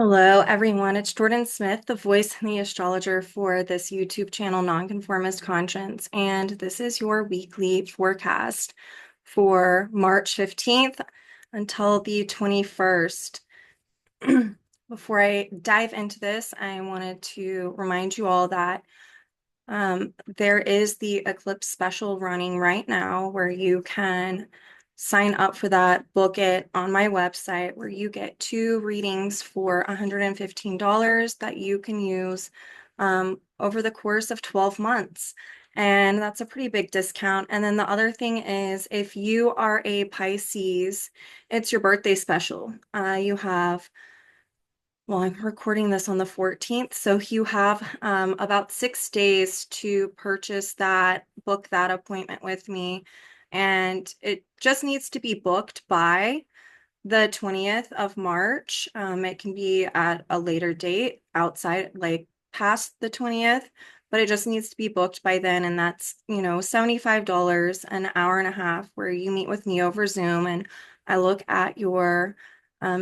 Hello, everyone. It's Jordyn Smith, the voice and the astrologer for this YouTube channel, Nonconformist Conscience. And this is your weekly forecast for March 15th until the 21st. Before I dive into this, I wanted to remind you all that there is the Eclipse special running right now where you can sign up for that, book it on my website, where you get 2 readings for $115 that you can use over the course of 12 months. And that's a pretty big discount. And then the other thing is, if you are a Pisces, it's your birthday special. Well, I'm recording this on the 14th, so you have about 6 days to purchase that, book that appointment with me, and it just needs to be booked by the 20th of March. It can be at a later date outside, like past the 20th, but it just needs to be booked by then, and that's, $75 an hour and a half where you meet with me over Zoom and I look at your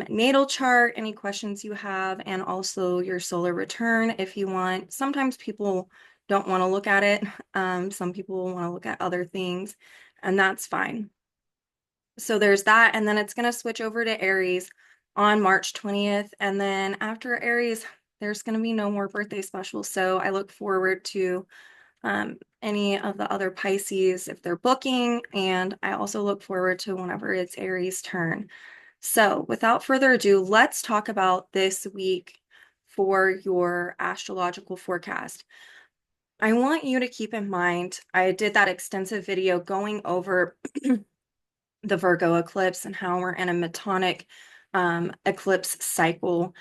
natal chart, any questions you have, and also your solar return if you want. Sometimes people don't want to look at it. Some people want to look at other things, and that's fine. So there's that, and then it's going to switch over to Aries on March 20th, and then after Aries, there's going to be no more birthday specials. So I look forward to any of the other Pisces if they're booking, and I also look forward to whenever it's Aries' turn. So without further ado, let's talk about this week for your astrological forecast. I want you to keep in mind, I did that extensive video going over the Virgo eclipse and how we're in a metonic eclipse cycle,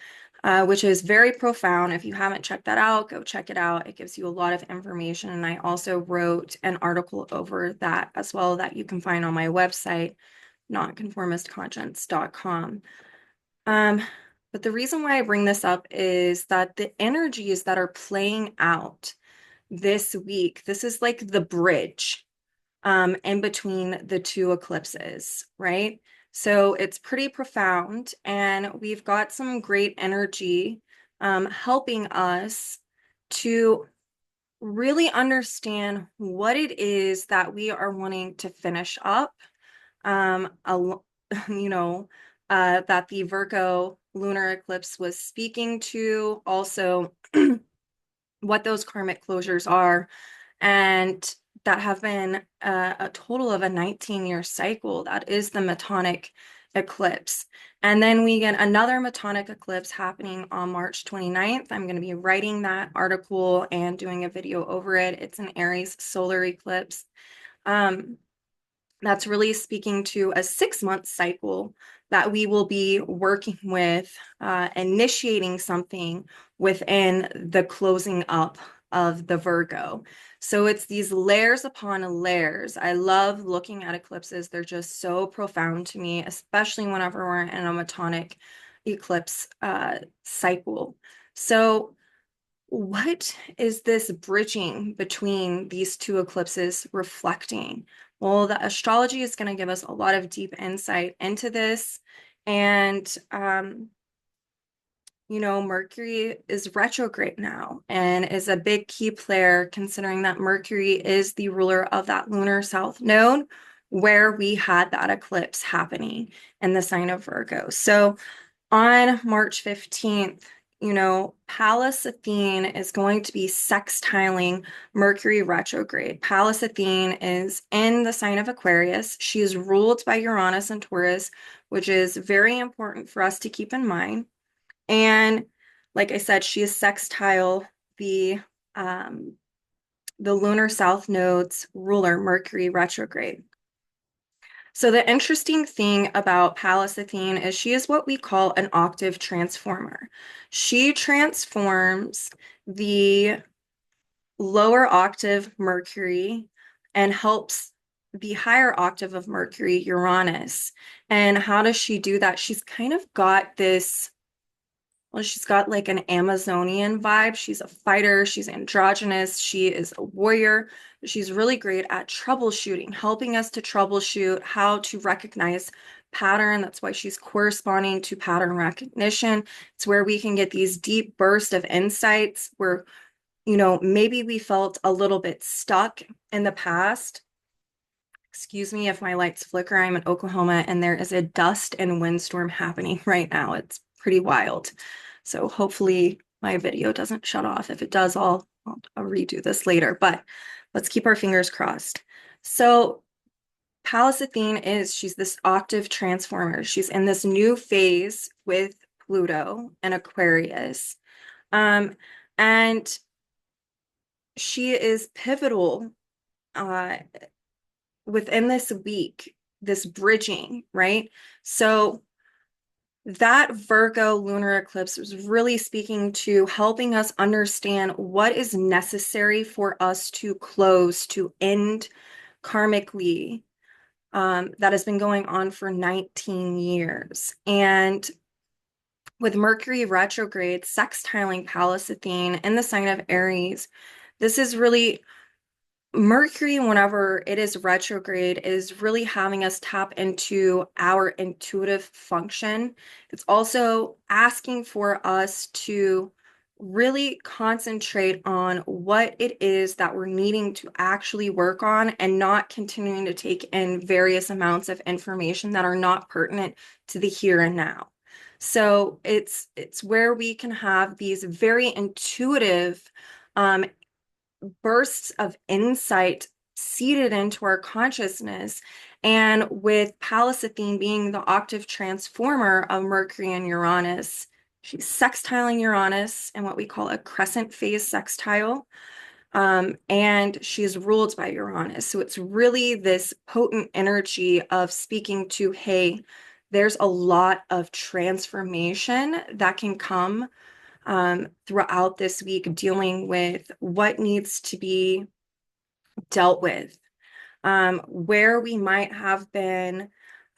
which is very profound. If you haven't checked that out, go check it out. It gives you a lot of information. And I also wrote an article over that as well that you can find on my website, nonconformistconscience.com. But the reason why I bring this up is that the energies that are playing out this week, this is like the bridge in between the two eclipses, right? So it's pretty profound, and we've got some great energy helping us to really understand what it is that we are wanting to finish up, you know, that the Virgo lunar eclipse was speaking to, also what those karmic closures are, and that have been a total of a 19-year cycle. That is the metonic eclipse. And then we get another metonic eclipse happening on March 29th. I'm going to be writing that article and doing a video over it. It's an Aries solar eclipse. That's really speaking to a 6-month cycle that we will be working with, initiating something within the closing up of the Virgo. So it's these layers upon layers. I love looking at eclipses. They're just so profound to me, especially whenever we're in a metonic eclipse cycle. So what is this bridging between these two eclipses reflecting? Well, the astrology is going to give us a lot of deep insight into this. And, Mercury is retrograde now and is a big key player, considering that Mercury is the ruler of that lunar south node where we had that eclipse happening in the sign of Virgo. So on March 15th, Pallas Athene is going to be sextiling Mercury retrograde. Pallas Athene is in the sign of Aquarius. She is ruled by Uranus and Taurus, which is very important for us to keep in mind. And like I said, she is sextile the lunar south node's ruler, Mercury retrograde. So the interesting thing about Pallas Athene is she is what we call an octave transformer. She transforms the lower octave Mercury and helps the higher octave of Mercury, Uranus. And how does she do that? She's kind of got this, well, she's got like an Amazonian vibe. She's a fighter, she's androgynous, she is a warrior. She's really great at troubleshooting, helping us to troubleshoot how to recognize pattern. That's why she's corresponding to pattern recognition. It's where we can get these deep bursts of insights where, maybe we felt a little bit stuck in the past. Excuse me if my lights flicker. I'm in Oklahoma and there is a dust and windstorm happening right now. It's pretty wild. So hopefully my video doesn't shut off. If it does, I'll redo this later, but let's keep our fingers crossed. So Pallas Athene she's this octave transformer. She's in this new phase with Pluto and Aquarius. And she is pivotal uh, within this week, this bridging, right? So that Virgo lunar eclipse was really speaking to helping us understand what is necessary for us to close, to end karmically, that has been going on for 19 years. And with Mercury retrograde sextiling Pallas Athene in the sign of Aries, this is really Mercury, whenever it is retrograde, is really having us tap into our intuitive function. It's also asking for us to really concentrate on what it is that we're needing to actually work on and not continuing to take in various amounts of information that are not pertinent to the here and now. So it's where we can have these very intuitive bursts of insight seeded into our consciousness. And with Pallas Athene being the octave transformer of Mercury and Uranus, she's sextiling Uranus in what we call a crescent phase sextile. And she's ruled by Uranus. So it's really this potent energy of speaking to, hey, there's a lot of transformation that can come throughout this week, dealing with what needs to be dealt with, where we might have been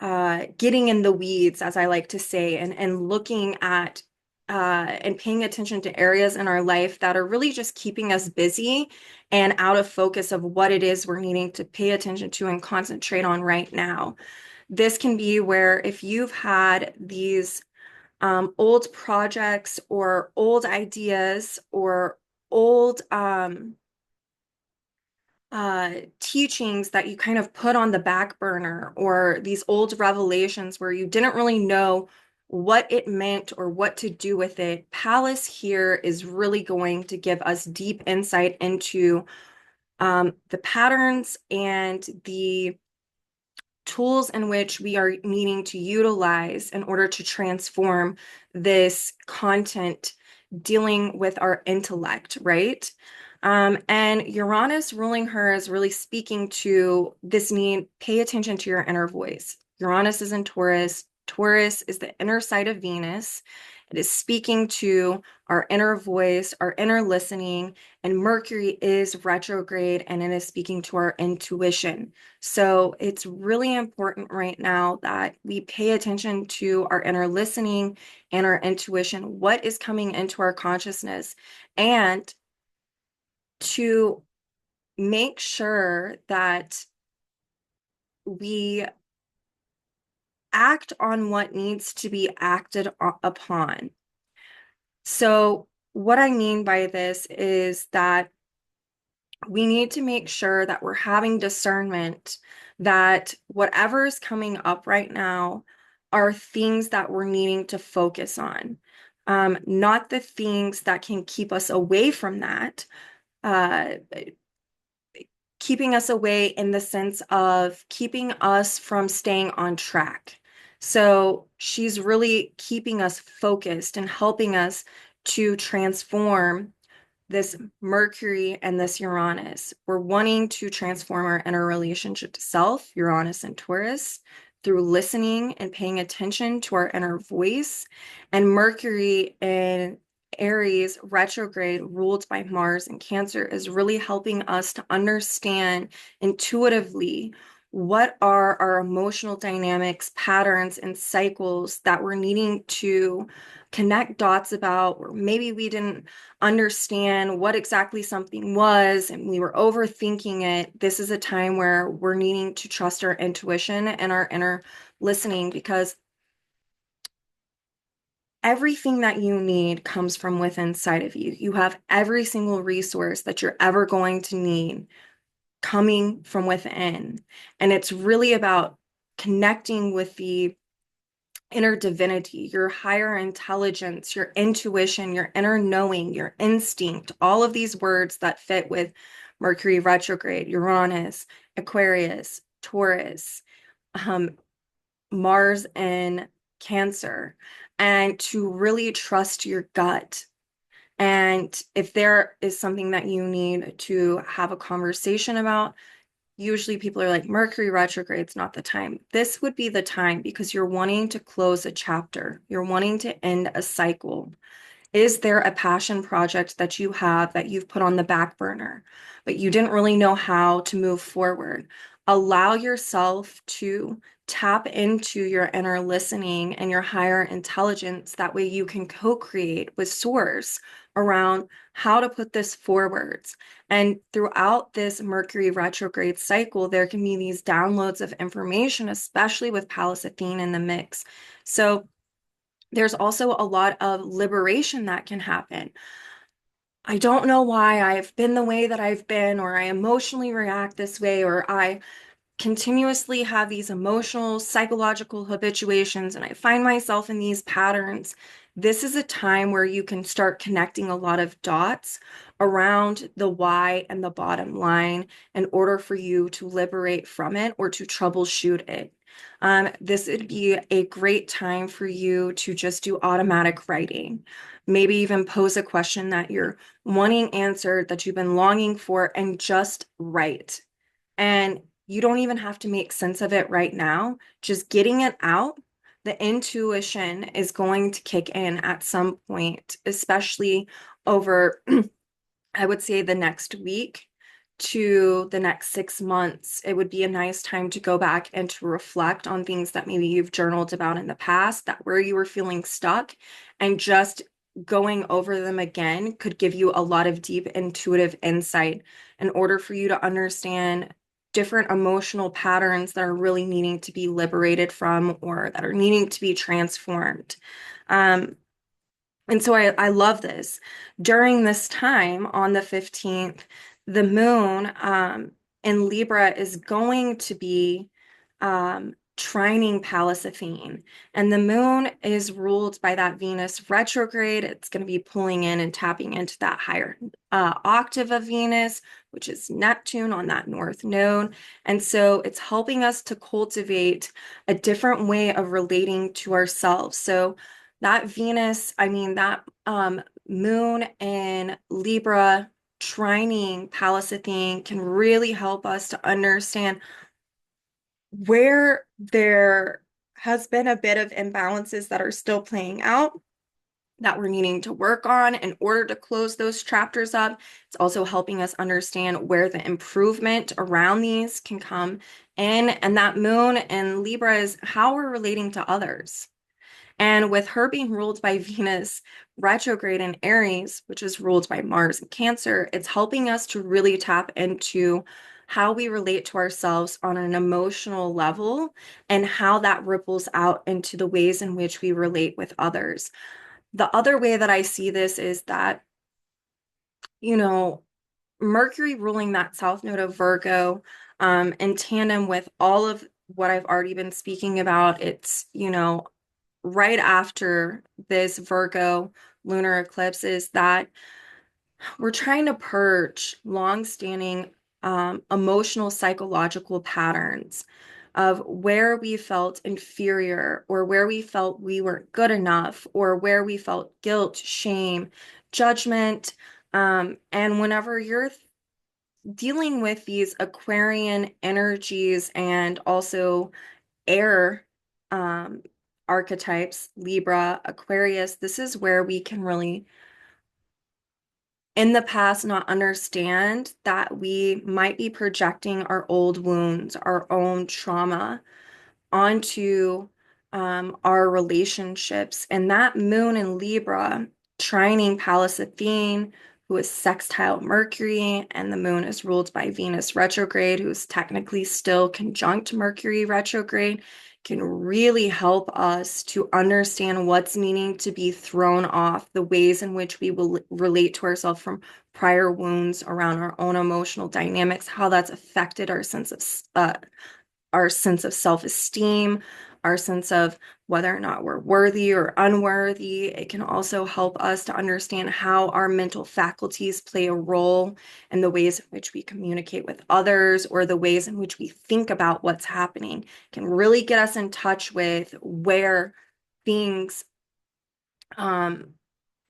getting in the weeds, as I like to say, and looking at and paying attention to areas in our life that are really just keeping us busy and out of focus of what it is we're needing to pay attention to and concentrate on right now. This can be where if you've had these old projects or old ideas or old teachings that you kind of put on the back burner, or these old revelations where you didn't really know what it meant or what to do with it. Pallas here is really going to give us deep insight into the patterns and the tools in which we are needing to utilize in order to transform this content dealing with our intellect, right? And Uranus ruling her is really speaking to this need, pay attention to your inner voice. Uranus is in Taurus. Taurus is the inner side of Venus. It is speaking to our inner voice, our inner listening, and Mercury is retrograde and it is speaking to our intuition. So it's really important right now that we pay attention to our inner listening and our intuition, what is coming into our consciousness, and to make sure that we act on what needs to be acted upon. So what I mean by this is that we need to make sure that we're having discernment, that whatever is coming up right now are things that we're needing to focus on, not the things that can keep us away from that, keeping us away in the sense of keeping us from staying on track. So she's really keeping us focused and helping us to transform this Mercury and this Uranus. We're wanting to transform our inner relationship to self, Uranus and Taurus, through listening and paying attention to our inner voice. And Mercury in Aries retrograde, ruled by Mars and Cancer, is really helping us to understand intuitively what are our emotional dynamics, patterns, and cycles that we're needing to connect dots about, or maybe we didn't understand what exactly something was and we were overthinking it. This is a time where we're needing to trust our intuition and our inner listening, because everything that you need comes from within inside of you. You have every single resource that you're ever going to need coming from within. And it's really about connecting with the inner divinity, your higher intelligence, your intuition, your inner knowing, your instinct, all of these words that fit with Mercury retrograde, Uranus, Aquarius, Taurus, um, Mars in Cancer, and to really trust your gut. And if there is something that you need to have a conversation about, usually people are like, Mercury retrograde's not the time. This would be the time because you're wanting to close a chapter. You're wanting to end a cycle. Is there a passion project that you have that you've put on the back burner, but you didn't really know how to move forward? Allow yourself to tap into your inner listening and your higher intelligence. That way you can co-create with Source around how to put this forwards. And throughout this Mercury retrograde cycle, there can be these downloads of information, especially with Pallas Athene in the mix. So there's also a lot of liberation that can happen. I don't know why I've been the way that I've been, or I emotionally react this way, or I continuously have these emotional, psychological habituations, and I find myself in these patterns. This is a time where you can start connecting a lot of dots around the why and the bottom line in order for you to liberate from it or to troubleshoot it. This would be a great time for you to just do automatic writing. Maybe even pose a question that you're wanting answered, that you've been longing for, and just write. And you don't even have to make sense of it right now. Just getting it out, the intuition is going to kick in at some point, especially over, I would say, the next week to the next 6 months. It would be a nice time to go back and to reflect on things that maybe you've journaled about in the past, that where you were feeling stuck, and just going over them again could give you a lot of deep intuitive insight in order for you to understand different emotional patterns that are really needing to be liberated from or that are needing to be transformed. Um, and so I love this. During this time on the 15th, the moon in Libra is going to be trining Pallas Athene. And the moon is ruled by that Venus retrograde. It's going to be pulling in and tapping into that higher octave of Venus, which is Neptune on that north node. And so it's helping us to cultivate a different way of relating to ourselves. So that Venus, I mean, that moon in Libra trining Pallas Athene can really help us to understand where there has been a bit of imbalances that are still playing out that we're needing to work on in order to close those chapters up. It's also helping us understand where the improvement around these can come in. And that moon in Libra is how we're relating to others. And with her being ruled by Venus retrograde in Aries, which is ruled by Mars in Cancer, it's helping us to really tap into how we relate to ourselves on an emotional level and how that ripples out into the ways in which we relate with others. The other way that I see this is that, you know, Mercury ruling that south node of Virgo, in tandem with all of what I've already been speaking about, it's, right after this Virgo lunar eclipse, is that we're trying to purge long-standing emotional psychological patterns of where we felt inferior or where we felt we weren't good enough or where we felt guilt, shame, judgment. And whenever you're dealing with these Aquarian energies and also air um, archetypes, Libra, Aquarius, this is where we can really, in the past, not understand that we might be projecting our old wounds, our own trauma onto our relationships. And that moon in Libra, trining Pallas Athene, who is sextile Mercury, and the moon is ruled by Venus retrograde, who is technically still conjunct Mercury retrograde, can really help us to understand what's needing to be thrown off, the ways in which we will relate to ourselves from prior wounds around our own emotional dynamics, how that's affected our sense of self-esteem, our sense of whether or not we're worthy or unworthy. It can also help us to understand how our mental faculties play a role in the ways in which we communicate with others or the ways in which we think about what's happening. It can really get us in touch with where things um,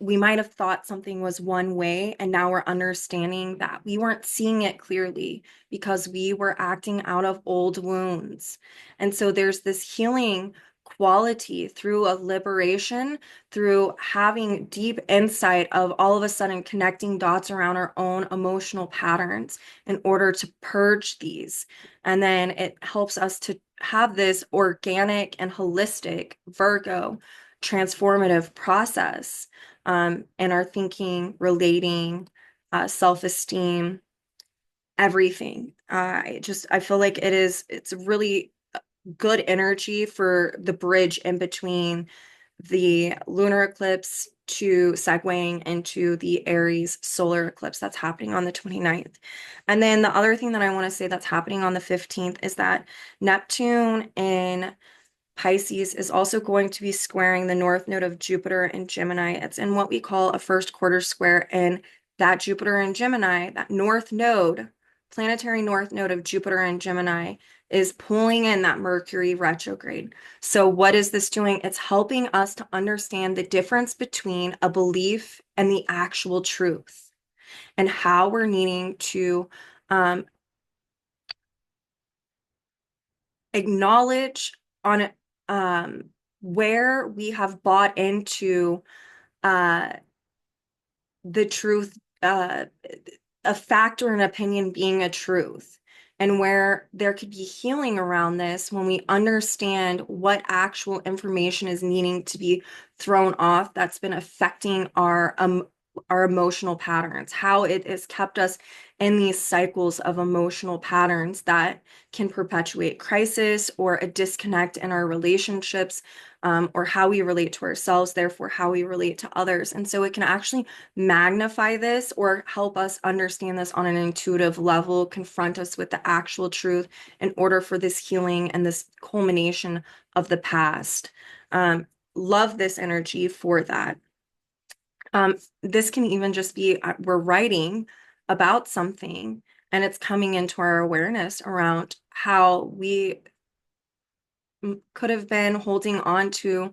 we might have thought something was one way, and now we're understanding that we weren't seeing it clearly because we were acting out of old wounds. And so there's this healing quality through a liberation, through having deep insight of all of a sudden connecting dots around our own emotional patterns in order to purge these. And then it helps us to have this organic and holistic Virgo transformative process in our thinking, relating, self-esteem, everything. I feel like it's really good energy for the bridge in between the lunar eclipse to segueing into the Aries solar eclipse that's happening on the 29th. And then the other thing that I want to say that's happening on the 15th is that Neptune in Pisces is also going to be squaring the north node of Jupiter in Gemini. It's in what we call a first quarter square, and that Jupiter in Gemini, that north node, planetary north node of Jupiter in Gemini, is pulling in that Mercury retrograde. So what is this doing? It's helping us to understand the difference between a belief and the actual truth, and how we're needing to acknowledge on where we have bought into uh, the truth, a fact or an opinion being a truth, and where there could be healing around this when we understand what actual information is needing to be thrown off that's been affecting our emotional patterns, how it has kept us in these cycles of emotional patterns that can perpetuate crisis or a disconnect in our relationships, or how we relate to ourselves, therefore how we relate to others. And so it can actually magnify this or help us understand this on an intuitive level, confront us with the actual truth in order for this healing and this culmination of the past. Love this energy for that. This can even just be we're writing about something and it's coming into our awareness around how we could have been holding on to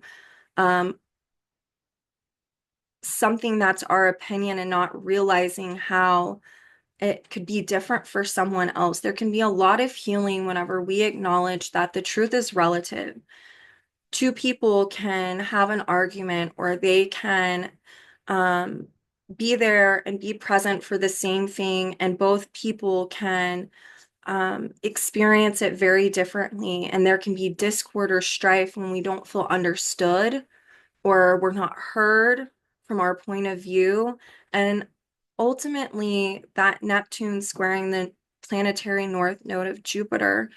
something that's our opinion and not realizing how it could be different for someone else. There can be a lot of healing whenever we acknowledge that the truth is relative. Two people can have an argument, or they can um, be there and be present for the same thing, and both people can experience it very differently. And there can be discord or strife when we don't feel understood or we're not heard from our point of view. And ultimately, that Neptune squaring the planetary north node of Jupiter,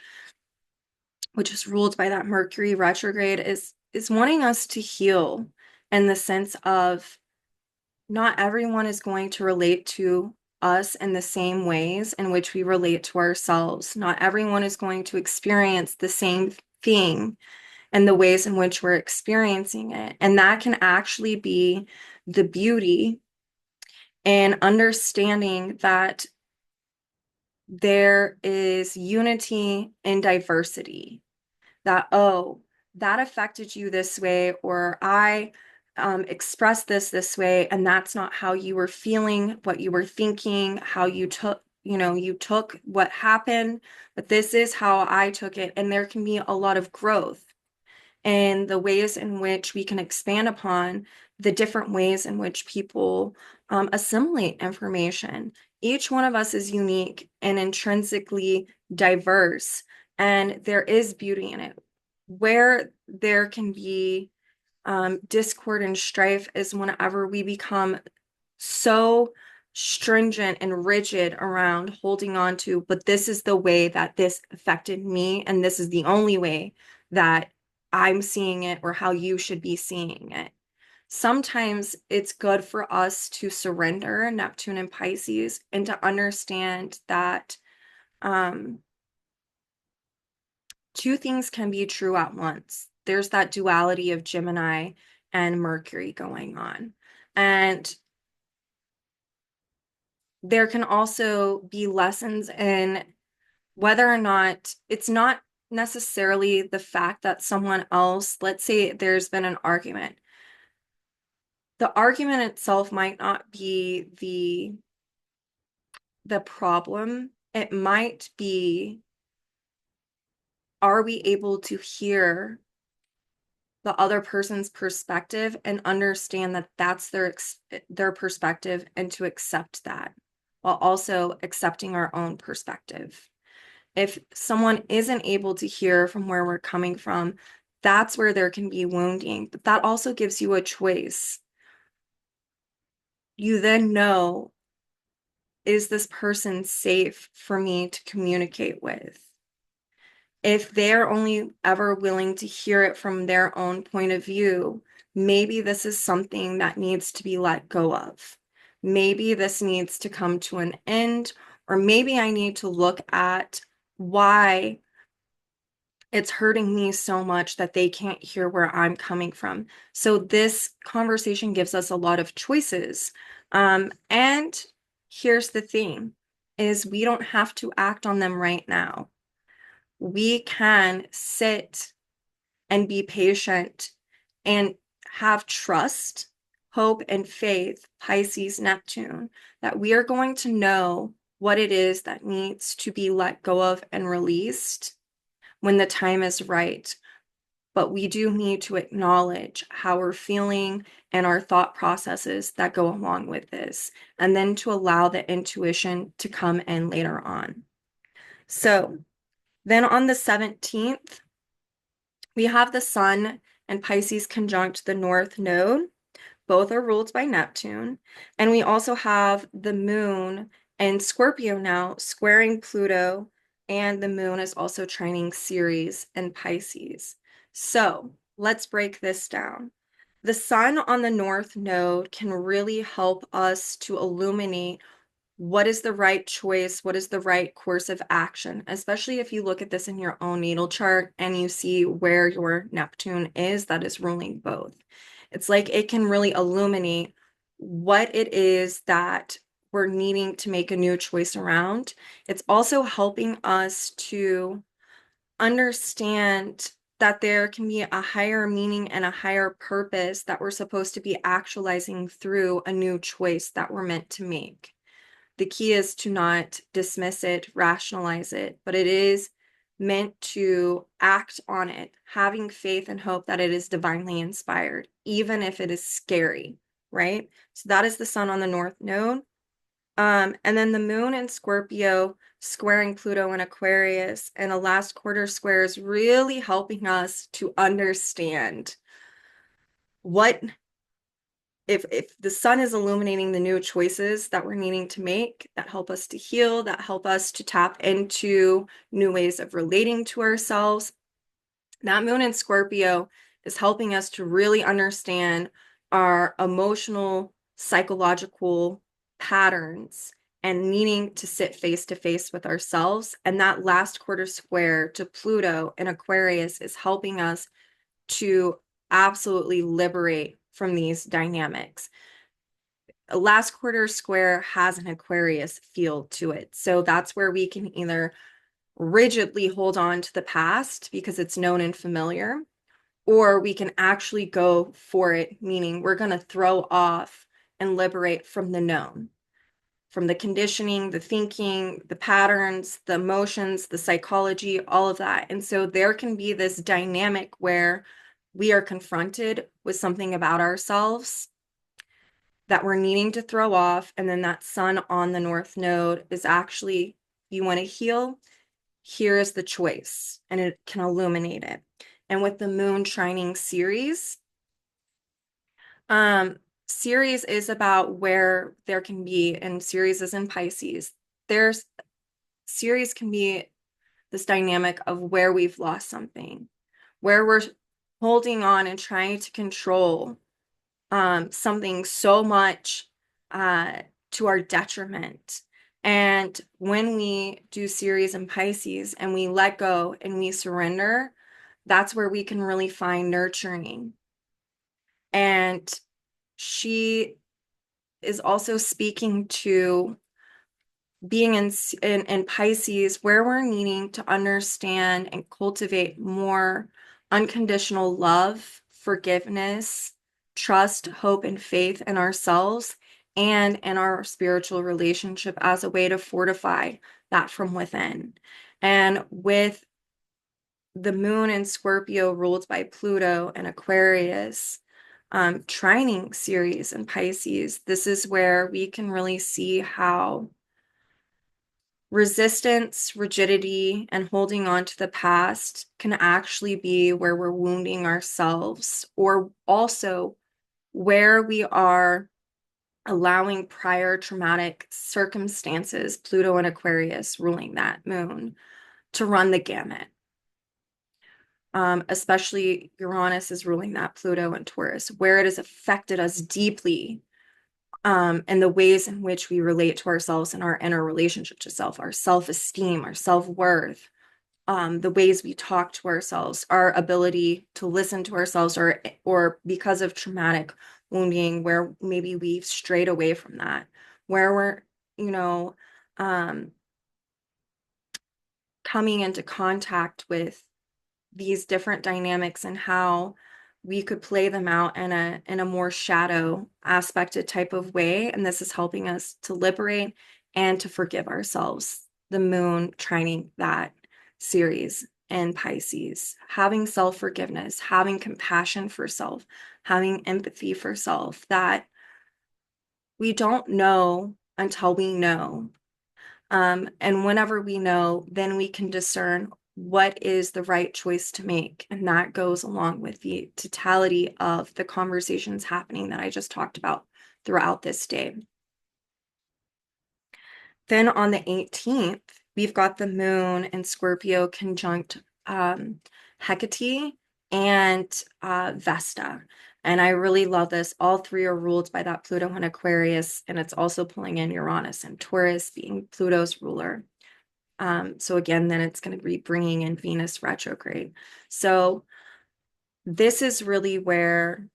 which is ruled by that Mercury retrograde, is wanting us to heal in the sense of not everyone is going to relate to us in the same ways in which we relate to ourselves. Not everyone is going to experience the same thing and the ways in which we're experiencing it. And that can actually be the beauty in understanding that there is unity in diversity. That, oh, that affected you this way, or I expressed this way, and that's not how you were feeling, what you were thinking, how you took, you took what happened, but this is how I took it. And there can be a lot of growth and the ways in which we can expand upon the different ways in which people assimilate information. Each one of us is unique and intrinsically diverse, and there is beauty in it. Where there can be discord and strife is whenever we become so stringent and rigid around holding on to, but this is the way that this affected me, and this is the only way that I'm seeing it or how you should be seeing it. Sometimes it's good for us to surrender Neptune and Pisces and to understand that two things can be true at once. There's that duality of Gemini and Mercury going on. And there can also be lessons in whether or not it's not necessarily the fact that someone else, let's say there's been an argument. The argument itself might not be the problem. It might be, are we able to hear the other person's perspective and understand that that's their perspective and to accept that while also accepting our own perspective. If someone isn't able to hear from where we're coming from, that's where there can be wounding. But that also gives you a choice. You then know, is this person safe for me to communicate with? If they're only ever willing to hear it from their own point of view, maybe this is something that needs to be let go of. Maybe this needs to come to an end, or maybe I need to look at why it's hurting me so much that they can't hear where I'm coming from. So this conversation gives us a lot of choices. And here's the thing, is we don't have to act on them right now. We can sit and be patient and have trust, hope, and faith, Pisces, Neptune, that we are going to know what it is that needs to be let go of and released when the time is right. But we do need to acknowledge how we're feeling and our thought processes that go along with this, and then to allow the intuition to come in later on. So then on the 17th, we have the Sun and Pisces conjunct the North Node. Both are ruled by Neptune. And we also have the Moon and Scorpio now squaring Pluto, and the Moon is also trining Ceres and Pisces. So let's break this down. The Sun on the North Node can really help us to illuminate what is the right choice, what is the right course of action, especially if you look at this in your own natal chart and you see where your Neptune is that is ruling both. It's like it can really illuminate what it is that we're needing to make a new choice around. It's also helping us to understand that there can be a higher meaning and a higher purpose that we're supposed to be actualizing through a new choice that we're meant to make. The key is to not dismiss it, rationalize it, but it is meant to act on it, having faith and hope that it is divinely inspired, even if it is scary, right? So that is the Sun on the North Node. And then the Moon in Scorpio squaring Pluto in Aquarius, and a last quarter square is really helping us to understand what if the Sun is illuminating the new choices that we're needing to make, that help us to heal, that help us to tap into new ways of relating to ourselves, that Moon in Scorpio is helping us to really understand our emotional, psychological patterns and needing to sit face to face with ourselves. And that last quarter square to Pluto in Aquarius is helping us to absolutely liberate from these dynamics. A last quarter square has an Aquarius feel to it. So that's where we can either rigidly hold on to the past because it's known and familiar, or we can actually go for it, meaning we're going to throw off and liberate from the known, from the conditioning, the thinking, the patterns, the emotions, the psychology, all of that. And so there can be this dynamic where we are confronted with something about ourselves that we're needing to throw off. And then that Sun on the North Node is actually, you want to heal, here is the choice, and it can illuminate it. And with the Moon trining Ceres, Ceres is about where there can be, and Ceres is in Pisces, there's Ceres can be this dynamic of where we've lost something, where we're holding on and trying to control something so much to our detriment. And when we do Ceres and Pisces and we let go and we surrender, that's where we can really find nurturing. And she is also speaking to being in Pisces, where we're needing to understand and cultivate more unconditional love, forgiveness, trust, hope, and faith in ourselves and in our spiritual relationship as a way to fortify that from within. And with the moon in Scorpio ruled by Pluto and Aquarius, trining Ceres and Pisces, this is where we can really see how resistance, rigidity, and holding on to the past can actually be where we're wounding ourselves, or also where we are allowing prior traumatic circumstances, Pluto and Aquarius ruling that moon, to run the gamut. Especially Uranus is ruling that Pluto and Taurus, where it has affected us deeply and the ways in which we relate to ourselves and our inner relationship to self, our self-esteem, our self-worth, the ways we talk to ourselves, our ability to listen to ourselves, or because of traumatic wounding, where maybe we've strayed away from that, where we're, you know, um, coming into contact with these different dynamics and how we could play them out in a more shadow aspected type of way. And this is helping us to liberate and to forgive ourselves. The moon trining that Ceres in Pisces, having self-forgiveness, having compassion for self, having empathy for self, that we don't know until we know. And whenever we know, then we can discern what is the right choice to make. And that goes along with the totality of the conversations happening that I just talked about throughout this day. Then on the 18th, we've got the moon in Scorpio conjunct Hecate and Vesta. And I really love this. All three are ruled by that Pluto and Aquarius, and it's also pulling in Uranus and Taurus, being Pluto's ruler. So again, then it's going to be bringing in Venus retrograde. So this is really where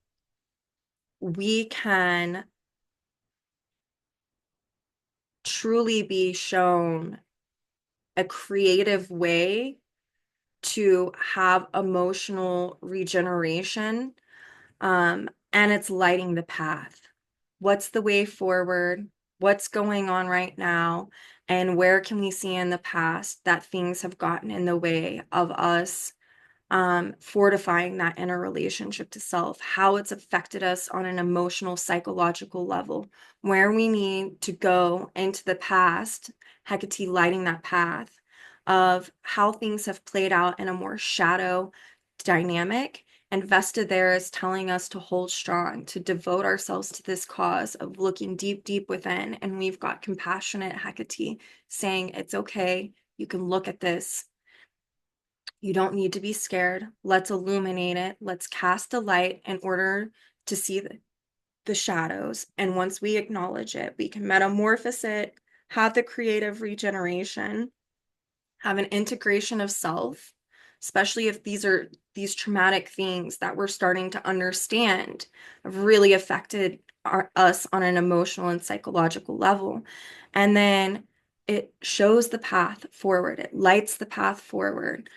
we can truly be shown a creative way to have emotional regeneration. And it's lighting the path. What's the way forward? What's going on right now? And where can we see in the past that things have gotten in the way of us fortifying that inner relationship to self, how it's affected us on an emotional, psychological level, where we need to go into the past, Hecate lighting that path of how things have played out in a more shadow dynamic. And Vesta there is telling us to hold strong, to devote ourselves to this cause of looking deep, deep within. And we've got compassionate Hecate saying, it's okay. You can look at this. You don't need to be scared. Let's illuminate it. Let's cast a light in order to see the shadows. And once we acknowledge it, we can metamorphose it, have the creative regeneration, have an integration of self, especially if these are these traumatic things that we're starting to understand have really affected us on an emotional and psychological level. And then it shows the path forward. It lights the path forward.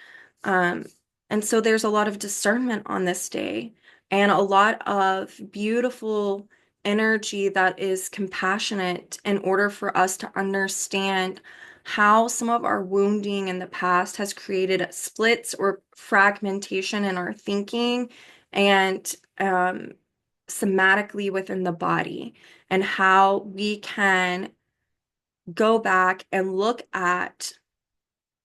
Um, and so there's a lot of discernment on this day and a lot of beautiful energy that is compassionate in order for us to understand how some of our wounding in the past has created splits or fragmentation in our thinking and somatically within the body, and how we can go back and look at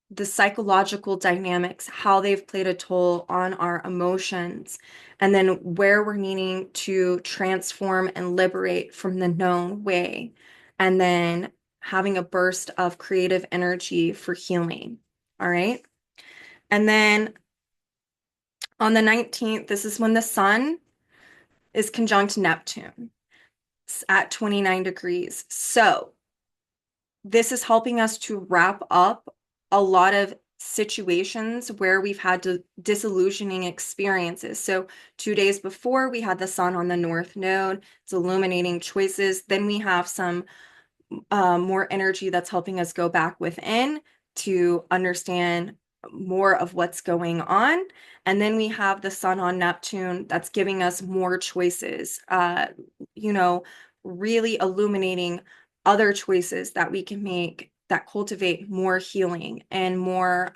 the psychological dynamics, how they've played a toll on our emotions, and then where we're needing to transform and liberate from the known way, and then having a burst of creative energy for healing. All right. And then On the 19th, this is when the sun is conjunct Neptune at 29 degrees. So this is helping us to wrap up a lot of situations where we've had disillusioning experiences. So 2 days before, we had the sun on the north node. It's illuminating choices. Then we have some more energy that's helping us go back within to understand more of what's going on. And then we have the sun on Neptune that's giving us more choices, you know, really illuminating other choices that we can make that cultivate more healing and more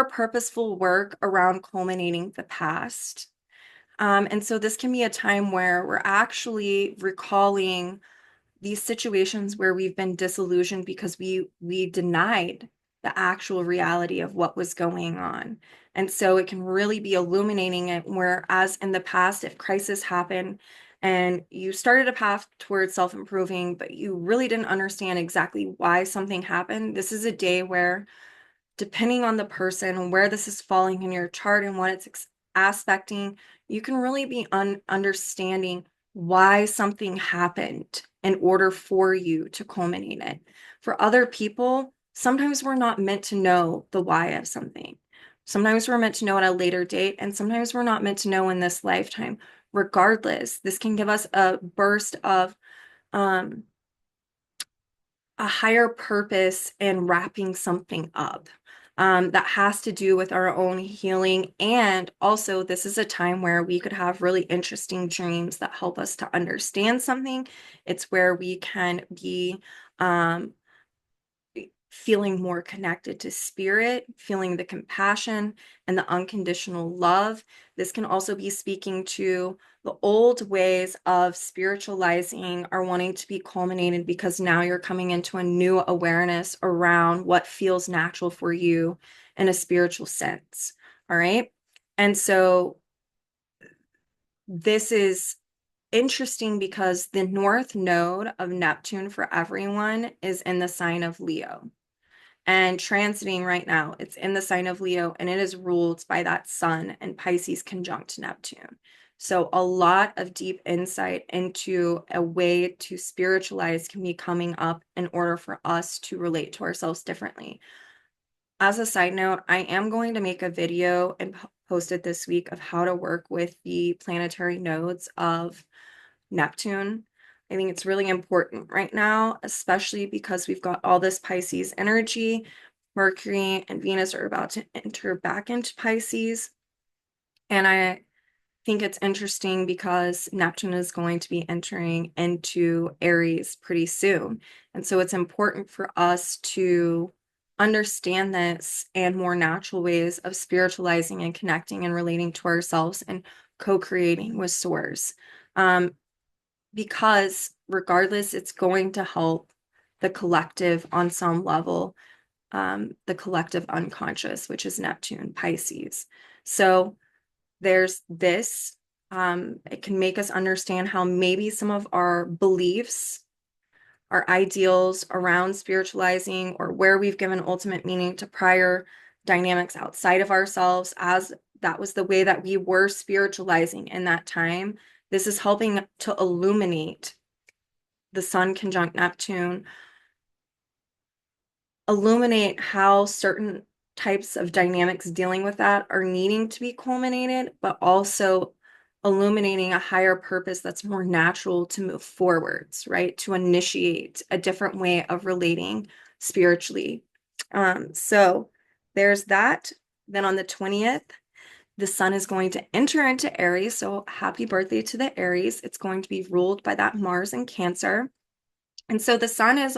purposeful work around culminating the past. And so this can be a time where we're actually recalling these situations where we've been disillusioned because we denied the actual reality of what was going on. And so it can really be illuminating it, whereas in the past, if crisis happened and you started a path towards self-improving, but you really didn't understand exactly why something happened, this is a day where, depending on the person, where this is falling in your chart and what it's aspecting, you can really be understanding why something happened in order for you to culminate it. For other people, sometimes we're not meant to know the why of something. Sometimes we're meant to know at a later date, and sometimes we're not meant to know in this lifetime. Regardless, this can give us a burst of um, a higher purpose in wrapping something up that has to do with our own healing. And also, this is a time where we could have really interesting dreams that help us to understand something. It's where we can be um, feeling more connected to spirit, feeling the compassion and the unconditional love. This can also be speaking to the old ways of spiritualizing are wanting to be culminated because now you're coming into a new awareness around what feels natural for you in a spiritual sense. All right. And so this is interesting because the north node of Neptune for everyone is in the sign of Leo and transiting right now. It's in the sign of Leo and it is ruled by that sun and Pisces conjunct Neptune. So a lot of deep insight into a way to spiritualize can be coming up in order for us to relate to ourselves differently. As a side note, I am going to make a video and post it this week of how to work with the planetary nodes of Neptune. I think it's really important right now, especially because we've got all this Pisces energy. Mercury and Venus are about to enter back into Pisces. And I think it's interesting because Neptune is going to be entering into Aries pretty soon. And so it's important for us to understand this and more natural ways of spiritualizing and connecting and relating to ourselves and co-creating with Source. Because regardless, it's going to help the collective on some level, the collective unconscious, which is Neptune, Pisces. So there's this. It can make us understand how maybe some of our beliefs, our ideals around spiritualizing, or where we've given ultimate meaning to prior dynamics outside of ourselves, as that was the way that we were spiritualizing in that time. This is helping to illuminate the sun conjunct Neptune, illuminate how certain types of dynamics dealing with that are needing to be culminated, but also illuminating a higher purpose that's more natural to move forwards, right? To initiate a different way of relating spiritually. So there's that. Then on the 20th, the sun is going to enter into Aries. So happy birthday to the Aries. It's going to be ruled by that Mars in Cancer. And so the sun is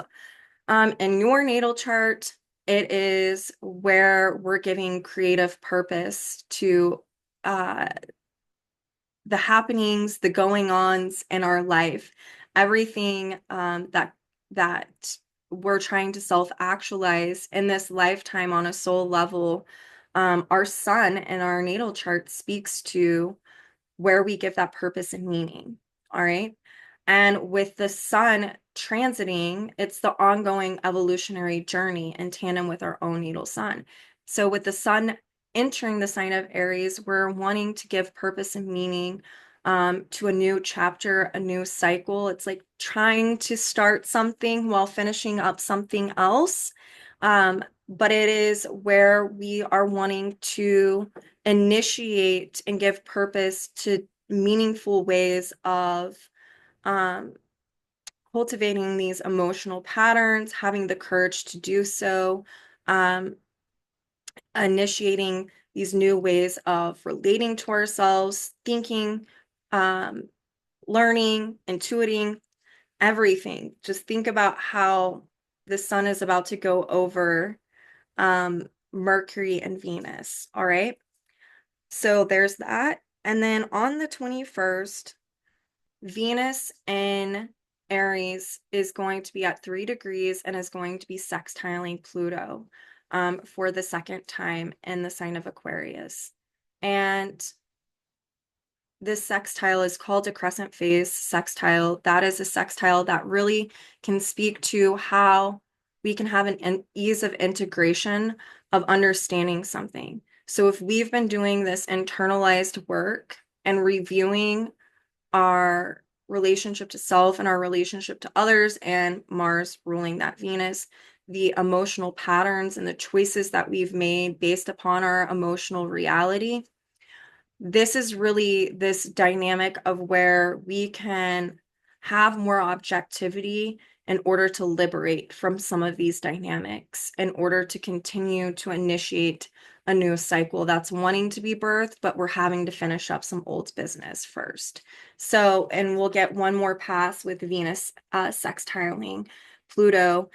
in your natal chart, it is where we're giving creative purpose to uh, the happenings, the going-ons in our life, everything that we're trying to self-actualize in this lifetime on a soul level. Our sun in our natal chart speaks to where we give that purpose and meaning. All right. And with the sun transiting, it's the ongoing evolutionary journey in tandem with our own natal sun. So with the sun entering the sign of Aries, we're wanting to give purpose and meaning to a new chapter, a new cycle. It's like trying to start something while finishing up something else. But it is where we are wanting to initiate and give purpose to meaningful ways of um, cultivating these emotional patterns, having the courage to do so, um, initiating these new ways of relating to ourselves, thinking, um, learning, intuiting, everything. Just think about how the sun is about to go over Mercury and Venus. All right. So there's that. And then on the 21st, Venus in Aries is going to be at 3 degrees and is going to be sextiling Pluto for the second time in the sign of Aquarius. And this sextile is called a crescent phase sextile. That is a sextile that really can speak to how we can have an ease of integration of understanding something. So if we've been doing this internalized work and reviewing our relationship to self and our relationship to others, and Mars ruling that Venus, the emotional patterns and the choices that we've made based upon our emotional reality, this is really this dynamic of where we can have more objectivity in order to liberate from some of these dynamics, in order to continue to initiate a new cycle that's wanting to be birthed, but we're having to finish up some old business first. So, and we'll get one more pass with Venus sextiling Pluto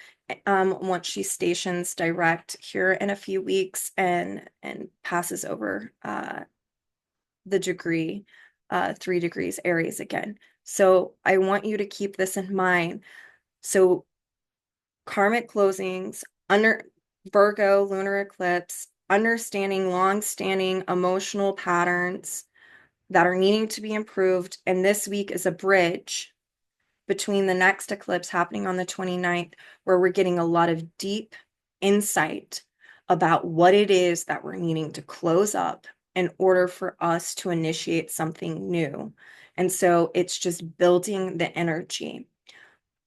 once she stations direct here in a few weeks and passes over the degree, 3 degrees Aries again. So I want you to keep this in mind. So karmic closings, under Virgo, lunar eclipse, understanding long-standing emotional patterns that are needing to be improved. And this week is a bridge between the next eclipse happening on the 29th, where we're getting a lot of deep insight about what it is that we're needing to close up in order for us to initiate something new. And so it's just building the energy.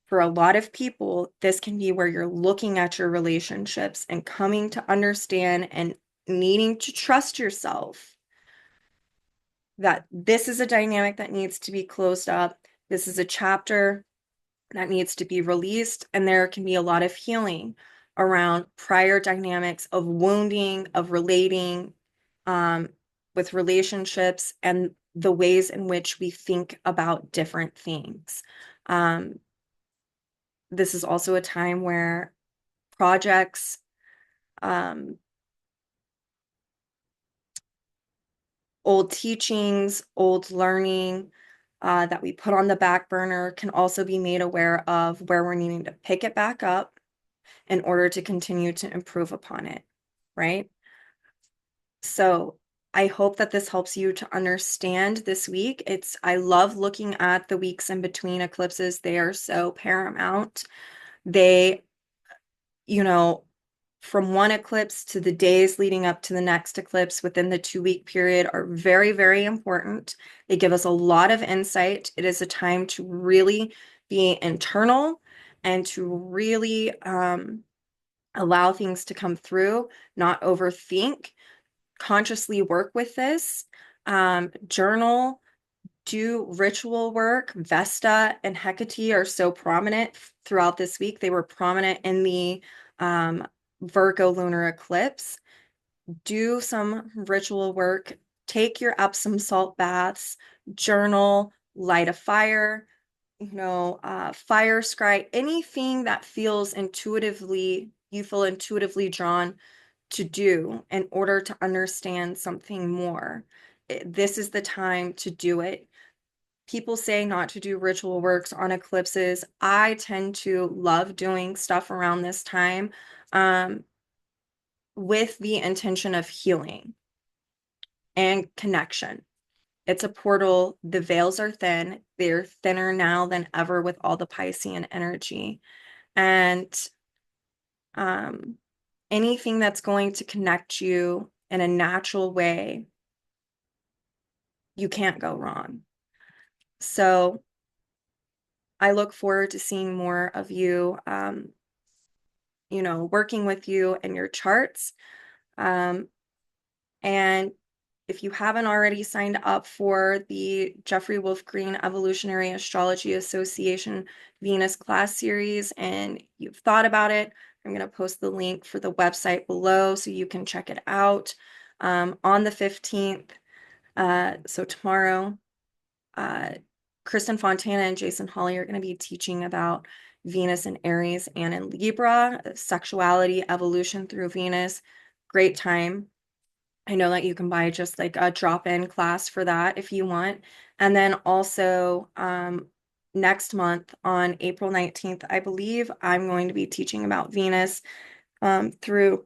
For a lot of people, this can be where you're looking at your relationships and coming to understand and needing to trust yourself that this is a dynamic that needs to be closed up. This is a chapter that needs to be released, and there can be a lot of healing around prior dynamics of wounding, of relating with relationships, and the ways in which we think about different things. This is also a time where projects, old teachings, old learning that we put on the back burner can also be made aware of, where we're needing to pick it back up in order to continue to improve upon it, right? So I hope that this helps you to understand this week. I love looking at the weeks in between eclipses. They are so paramount. They, you know, from one eclipse to the days leading up to the next eclipse within the 2-week period are very, very important. They give us a lot of insight. It is a time to really be internal and to really allow things to come through, not overthink, consciously work with this, journal, do ritual work. Vesta and Hekate are so prominent throughout this week. They were prominent in the Virgo lunar eclipse. Do some ritual work, take your Epsom salt baths, journal, light a fire, fire scry, anything that you feel intuitively drawn to do in order to understand something more. This is the time to do it. People say not to do ritual works on eclipses. I tend to love doing stuff around this time with the intention of healing and connection. It's a portal. The veils are thin. They're thinner now than ever with all the Piscean energy. And um, anything that's going to connect you in a natural way, you can't go wrong. So I look forward to seeing more of you, working with you and your charts. Um, and if you haven't already signed up for the Jeffrey Wolf Green Evolutionary Astrology Association Venus class series and you've thought about it, I'm going to post the link for the website below so you can check it out. On the 15th, so tomorrow, Kristen Fontana and Jason Hawley are going to be teaching about Venus in Aries and in Libra, sexuality, evolution through Venus. Great time. I know that you can buy just like a drop-in class for that if you want. And then also next month on April 19th, I believe I'm going to be teaching about Venus through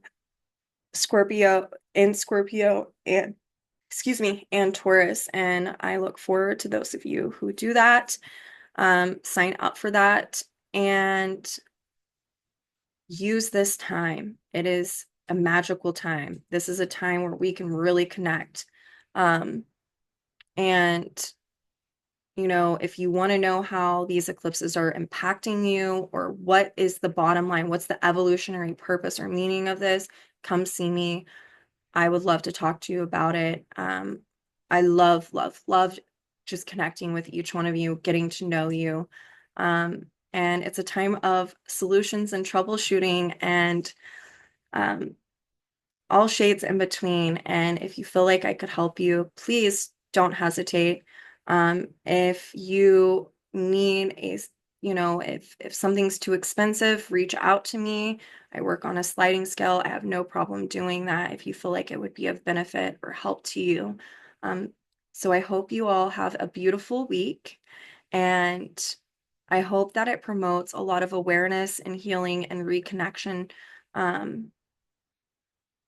Scorpio and excuse me, and Taurus. And I look forward to those of you who do that. Sign up for that and use this time. It is a magical time. This is a time where we can really connect. And, if you want to know how these eclipses are impacting you or what is the bottom line, what's the evolutionary purpose or meaning of this, come see me. I would love to talk to you about it. I love, love, love just connecting with each one of you, getting to know you. And it's a time of solutions and troubleshooting and all shades in between. And if you feel like I could help you, please don't hesitate. If you need if something's too expensive, reach out to me. I work on a sliding scale. I have no problem doing that if you feel like it would be of benefit or help to you. Um, so I hope you all have a beautiful week, and I hope that it promotes a lot of awareness and healing and reconnection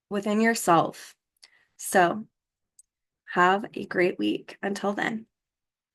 within yourself. So have a great week. Until then.